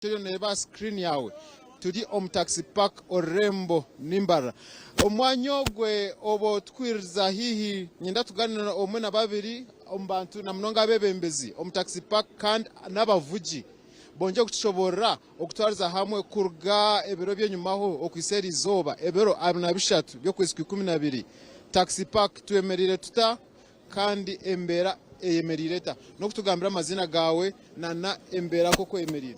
Tyo neba screen yawe turi taxi park Orembo Nimbara omwanya gwe obo twiriza hihi nyenda tuganira omwe na babiri ombantu na mnonga bebembezi taxi park kandi nabavugi bonje kushobora okutwariza hamwe kurga ebiro byenyumaho okwisera izoba ebiro 23 byo kwezi 12 taxi park twemerire tuta kandi embera eyemerireta no kutugambira amazina gawe na embera koko emerire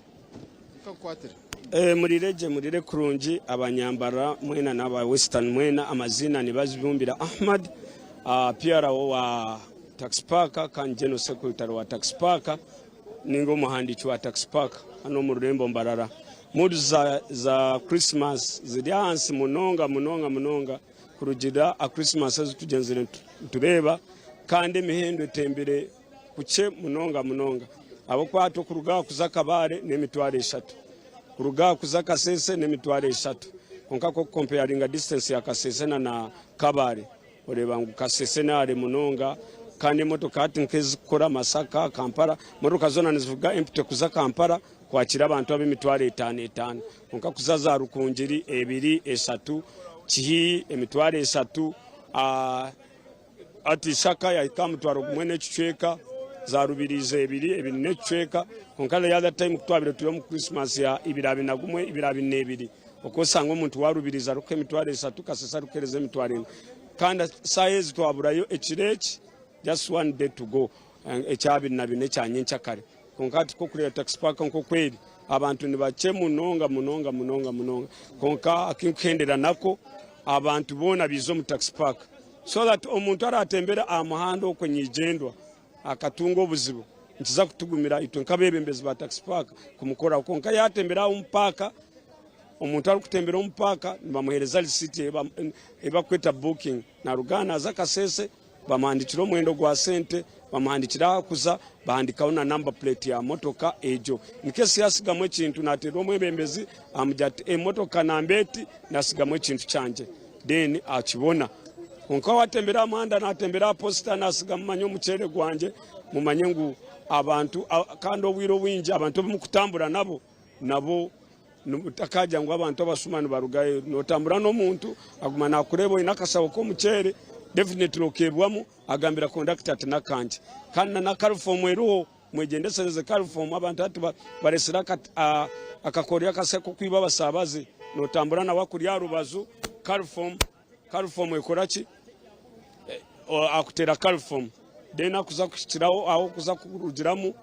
murire kurungi abanyambara mwena n'aba western mwena amazina nibazibumbira Ahmad PRO wa taxi park kan general secretary wa taxi park ningo muhandiki wa taxi park hano mu Rurembo Mbarara mudu za Christmas zidyansi munonga kurugira a Christmas azitugenzere tureba kandi emihendo etembere kuce munonga abo kwato kuruga kuzakabare n'emitwaro 3 kuruga kuzakasese n'emitwaro 3 konka ko comparing distance ya kasese na kabare oreba ngo kasese nare munonga kandi motoka ati nkezikora Masaka Kampala motoka zona nizivuga empty kuza Kampala kwakira abantu ab'emitwaro 5 konka kuzaza rukungiri 2 3 kihi emitwaro 3 ati shaka ya ikamutwaro mwene chweka za rubirize 2 necweka konkala ya that time kutwabire tuyo mu Christmas ya 2 okosanga omuntu warubiriza ruke emitwaro 3 kasesa rukereze emitwaro kandi sayezi twaburayo ekireki just one day to go ekyabiri na bine kyanyencha kare konkati ko kuri taxi park nko kweli abantu nibache munonga konka akinkendera nako abantu bona bizo mu taxi park so that omuntu aratembera amuhanda okwenyigendwa akatunga obuzibu nkiza kutugumira itwe nkabebembezi ba taxi park kumukora konka yatembera umpaka omuntu ari kutembera umpaka nibamuhereza receipt ebakweta booking na rugana zakasese bamandikira omwendo gwa sente bamandikira kuza bahandikaho na number plate ya motoka ejo nikesi yasigamwe kintu natero omwebembezi amujati emotoka nambeti nasigamwe kintu cyanje then akibona konka watembera amanda natembera posta nasigama manyo mucere gwanje mumanye ngu abantu kandi obwiro winji abantu bamukutambura nabo takaja ngo abantu abasumani barugaye notambura no muntu aguma nakurebo inakasabo ko mucere definitely okebwamu agambira conductor ati nakanje kandi na cariform eruho mwegendesereze cariform abantu ati baresera akakorya kaseko kwiba basabaze notambura na wakuri ya rubazu cariform ekoraki akutera cariform dena kuza kushiraho aho kuza kurugiramu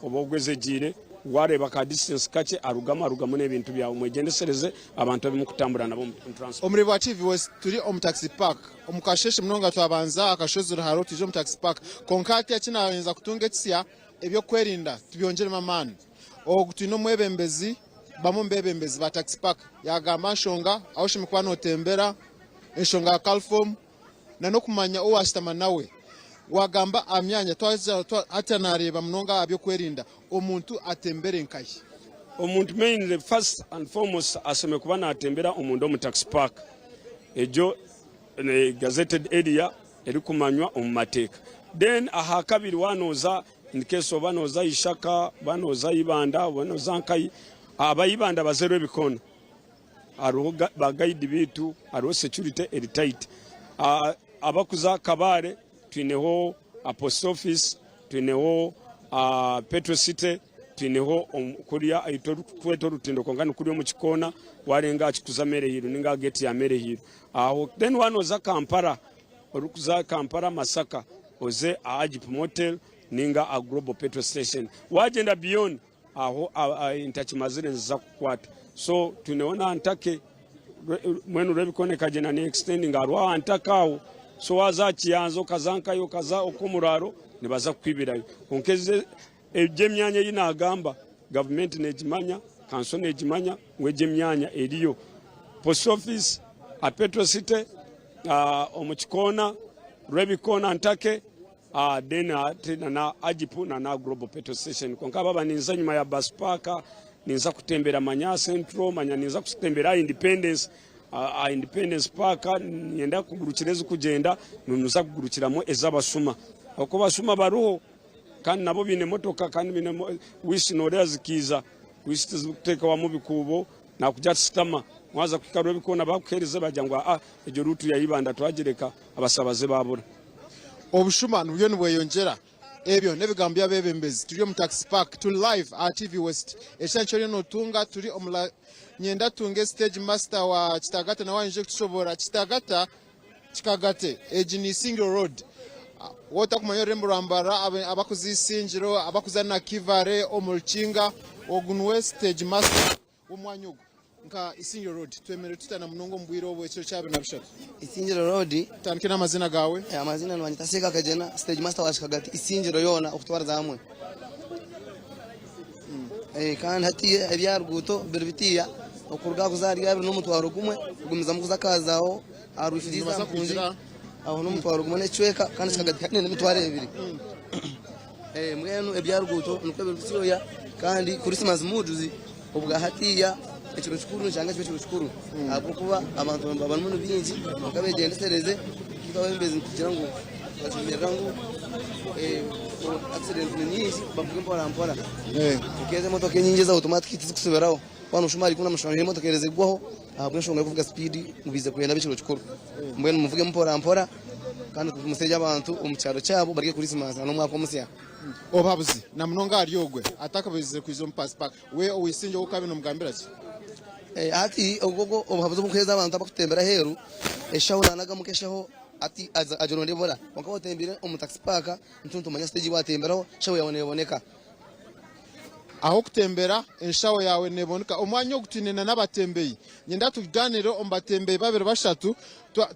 obogwezegire wareba ka distance kache arugama n'ebintu byawe mwegendesereze abantu abimukutambura nabo mu transport omuri bwa TV West turi taxi park omukasheshe mnonga twabanza akashozura haro tuje taxi park konkati yakinayenza kutunga etsiya ebyo kwerinda tubyongere mamani ogutino mwebembezi bamwe ba taxi park yagamba nshonga aho shimikwana otembera enshonga calform na no kumanya owashitama nawe wagamba amyanya atanareba mnonga abyo kwerinda omuntu atembere nkayi omuntu mainly first and foremost aseme kubana atembera omuntu mu taxi park ejo gazetted area eri kumanywa omumateka then aha kabiri wanoza in case of banoza ishaka banoza ibanda banoza nkayi abayibanda bazero ebikono aruga bagaidi bitu aro security eri tight abakuza kabare twineho post office twineho Petro City twineho kuriya ayito rutindo kongana kuri mu kikona warenga akikuza mere hiro ninga gate ya mere hiro aho then wanoza Kampala orukuza Kampala Masaka oze Ajip Motel ninga a global petrol station wagenda beyond aho intachimazire za kukwata so tuneona antake mwenu rebikone kagena ni extending arwa antakao so waza kiyanzo kazanka yo kaza okumuraro nibaza kwibirayo konkeze ejemyanya yinagamba government nejimanya council nejimanya ngwejemyanya eriyo post office a Petro City omukikona rebikona antake dena na Ajipu na global petrol station konka baba ninza nyuma ya bus park ninza kutembera Manya Central manya ninza kutembera Independence Park nyenda kugurukireza kugenda nunuza kugurukiramo ezabasuma uko basuma baruho kandi nabo bine motoka kandi bine wishi norezikiza kwisitiza guteka wa mubikubo nakujya sitama mwaza kwikarura bikona bakuhereza bajya ngo iryo rutu yayibanda twagereka abasabaze babura obushumano byo nibweyongera ebyo nebigambo byabebembezi turi mu taxi park turi live at TV West eshancho rino tunga turi omula nyenda tunge stage master wa Kitagata na wanje kushobora Kitagata Kikagate ejini single road wota kumanyo rembo rambara abakuzisingiro abakuzana kivare omulchinga ogunwe stage master omwanyugo nka isingiro road twemere tutana munongo mbwiro obwe cyo cyabe nabishaka isingiro road tankina amazina gawe amazina nwanyita Seka Kagena stage master wa Kikagate isingiro yona okutwara zamwe kandi hatiye ebyaruguto birbitiya okurga kuzari yabe n'umutwaro gumwe gumiza mu kuzakazaho arufiriza mpunzi aho n'umutwaro gumwe necweka kandi Kikagate nene mitware ebiri mwenu ebyaruguto nuko birbitiya kandi Christmas moods ubwa hatiya ekiro kikuru cyangwa ekiro kikuru abo kuba abantu babanu bingi bakabegendesereze tukabembeze kugira ngo bashimira ngo accident nyinshi bavuga mpora ukeze motoka nyingi za automatic zikusubiraho bano shumari kuna mashanyarazi motoka erezegwaho ahubwo nshonga kuvuga speed mubize kugenda bikiro kikuru mbwene muvuge mpora kandi tumuseje abantu umucyaro cyabo barike kuri simanza no mwako musya obabuzi na munonga aryogwe atakabize kwizo mpass park we owisinje ukabino mugambira ki ati ogogo obabuze mukweza abantu abakutembera heru eshaho nanaga mukeshaho ati ajoronde bora wakabo tembire taxi park ntuntu manya stage watemberaho shaho yaboneka aho kutembera enshaho yawe neboneka omwanya okutinena nabatembeyi nyenda tuganiro ombatembeye babere bashatu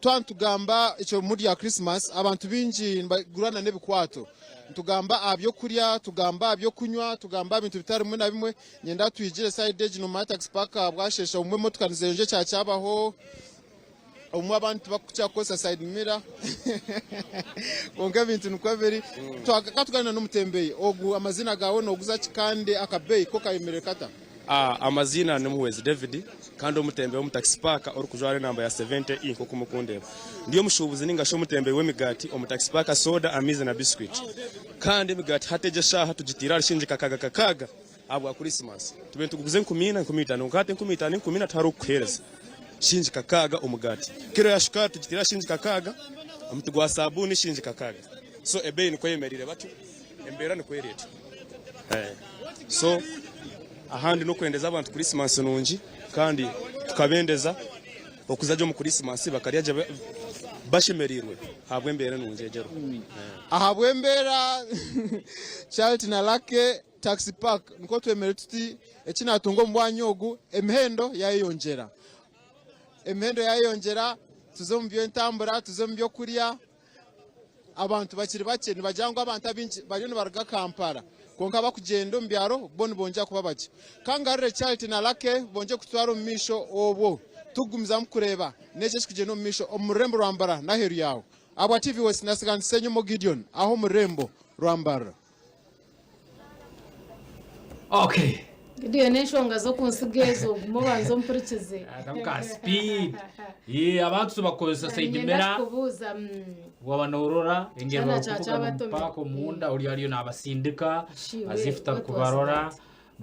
twantugamba icyo muri ya Christmas abantu bingi bagurana nebikwato tugamba abyo kurya tugamba abyo kunywa tugamba ibintu bitari mwe na bimwe nyenda tuyigire side edge no taxi park bwashesha umwe motoka nizenje cyabaho umwe abantu bakucyakosa side mirror bonga ibintu nukwaberi twakatugana n'umutembeye ogu amazina gawe no guza kikande akabeyi ko kayimere kata amazina ni Muhwezi David kandi umutembeye mu taxi park uri kujwara namba ya 70 inko kumukundeba ndiyo mushubuzi ningasho mutembeye w'emigati mu taxi park soda amize na biscuit kandi emigati hategesha hatujitira rishinjika kaga abwa Christmas tubentu kuguze 10 ngate 10 taru kuhereza shinjika kaga umugati kiro ya shukari tujitira shinjika kaga amutugwa sabuni shinjika kaga so ebei ni kwemerire batu embera ni kwereta so ahandi no kwendeza abantu Christmas nungi kandi tukabendeza okuzaje mu Christmas bakaryaje bashemerirwe habwembere nungi ejero ahabwembera Charity na Lake taxi park nko twemere tuti ekinatungo mbwanyogu emhendo yayongera tuzombyo ntambura tuzombyo kurya abantu bakiri bake nibajangwa abantu abinji bari no barga Kampala konka bakugenda mbyaro boni bonja kuba bake kangarire Charity na Lake bonje kutwara misho obo tugumiza mukureba neje kugenda misho omurembo rwambara na heru yawo aba TV West nasigan senyo mo Gideon aho murembo rwambara okay Gideon neshonga zo kunsigezo mubanzo mpurikize adamuka speed abantu bakoza side mera wabanorora engero pako munda uri ariyo nabasindika azifita kubarora